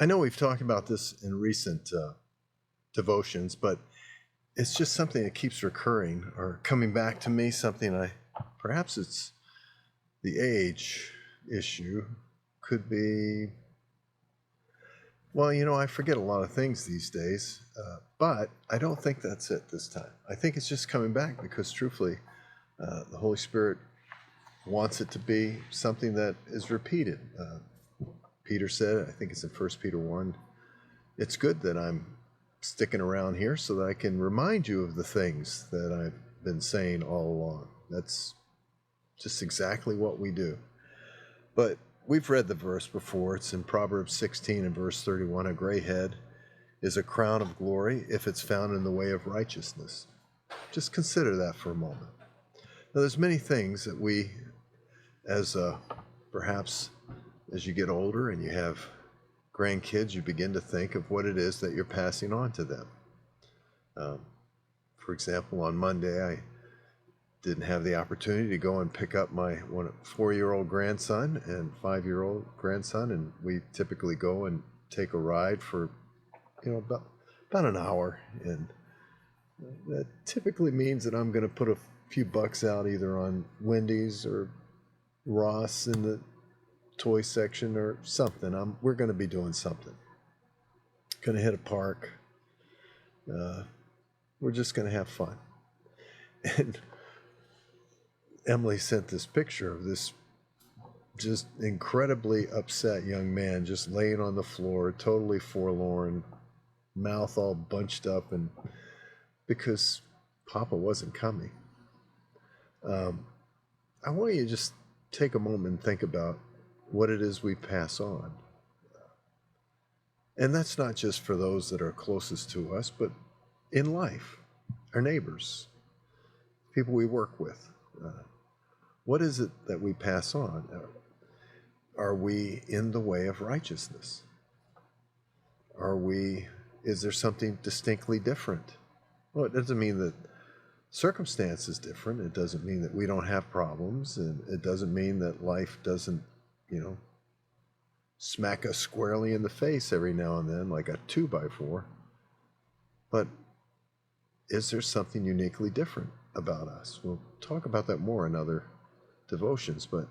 I know we've talked about this in recent devotions, but it's just something that keeps recurring or coming back to me, perhaps it's the age issue, could be, well, I forget a lot of things these days, but I don't think that's it this time. I think it's just coming back because truthfully, the Holy Spirit wants it to be something that is repeated. Peter said, I think it's in 1 Peter 1, it's good that I'm sticking around here so that I can remind you of the things that I've been saying all along. That's just exactly what we do. But we've read the verse before. It's in Proverbs 16 and verse 31. A gray head is a crown of glory if it's found in the way of righteousness. Just consider that for a moment. Now, there's many things that we, perhaps as you get older and you have grandkids, you begin to think of what it is that you're passing on to them. For example, on Monday, I didn't have the opportunity to go and pick up my 4-year-old grandson and 5-year-old grandson, and we typically go and take a ride for about an hour, and that typically means that I'm going to put a few bucks out either on Wendy's or Ross in the toy section or something. We're going to be doing something. Going to hit a park. We're just going to have fun. And Emily sent this picture of this just incredibly upset young man just laying on the floor, totally forlorn, mouth all bunched up, and because Papa wasn't coming. I want you to just take a moment and think about what it is we pass on. And that's not just for those that are closest to us, but in life, our neighbors, people we work with. What is it that we pass on? Are we in the way of righteousness? Is there something distinctly different? Well, it doesn't mean that circumstance is different. It doesn't mean that we don't have problems, and it doesn't mean that life doesn't, smack us squarely in the face every now and then like a 2x4. But is there something uniquely different about us? We'll talk about that more in other devotions, but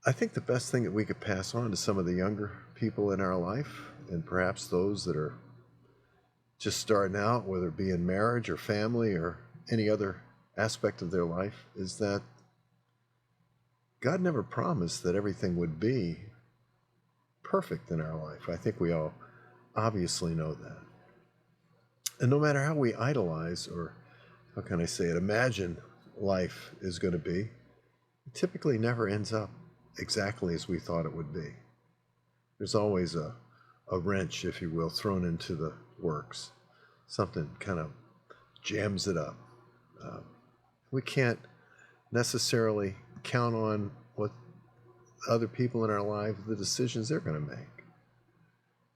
I think the best thing that we could pass on to some of the younger people in our life, and perhaps those that are just starting out, whether it be in marriage or family or any other aspect of their life, is that God never promised that everything would be perfect in our life. I think we all obviously know that. And no matter how we idolize, or how can I say it, imagine life is going to be, it typically never ends up exactly as we thought it would be. There's always a wrench, if you will, thrown into the works. Something kind of jams it up. We can't necessarily count on what other people in our life, the decisions they're going to make.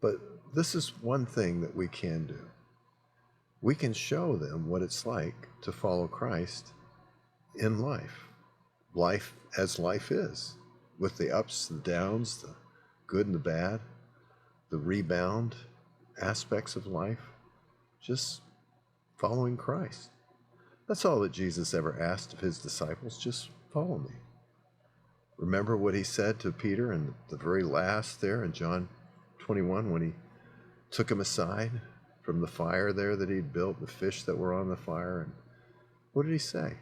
But this is one thing that we can do. We can show them what it's like to follow Christ in life. Life as life is, with the ups, the downs, the good and the bad, the rebound aspects of life, just following Christ. That's all that Jesus ever asked of his disciples, just follow me. Remember what he said to Peter in the very last there in John 21 when he took him aside from the fire there that he'd built, the fish that were on the fire. And what did he say?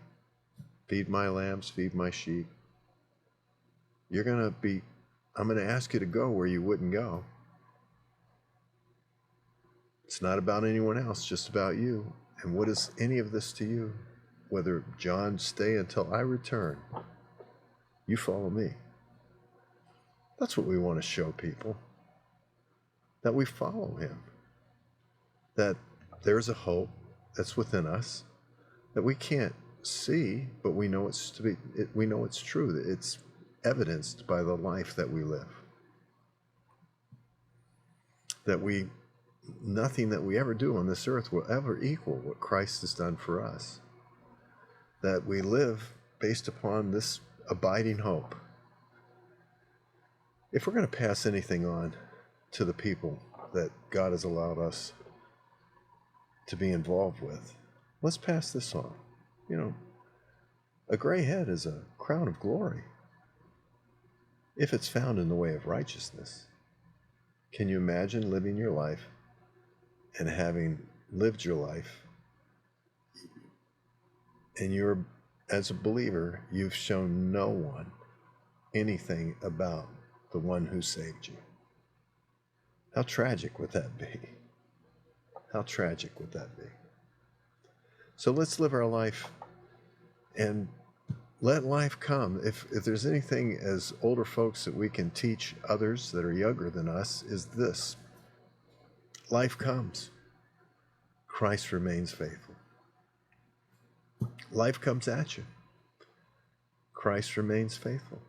Feed my lambs, feed my sheep. I'm going to ask you to go where you wouldn't go. It's not about anyone else, just about you. And what is any of this to you? Whether John, stay until I return, you follow me. That's what we want to show people. That we follow him. That there's a hope that's within us that we can't see, but we know it's true. That it's evidenced by the life that we live. That nothing that we ever do on this earth will ever equal what Christ has done for us. That we live based upon this abiding hope. If we're going to pass anything on to the people that God has allowed us to be involved with, let's pass this on. You know, a gray head is a crown of glory if it's found in the way of righteousness. Can you imagine living your life and having lived your life, and you're, as a believer, you've shown no one anything about the one who saved you? How tragic would that be? How tragic would that be? So let's live our life and let life come. If there's anything as older folks that we can teach others that are younger than us, is this: life comes. Christ remains faithful. Life comes at you. Christ remains faithful.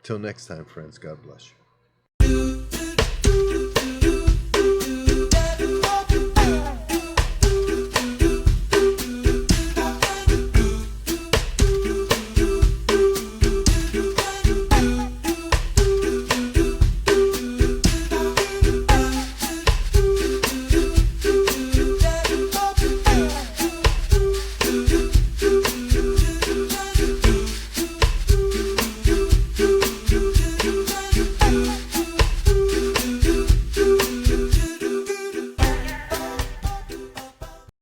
Till next time, friends, God bless you.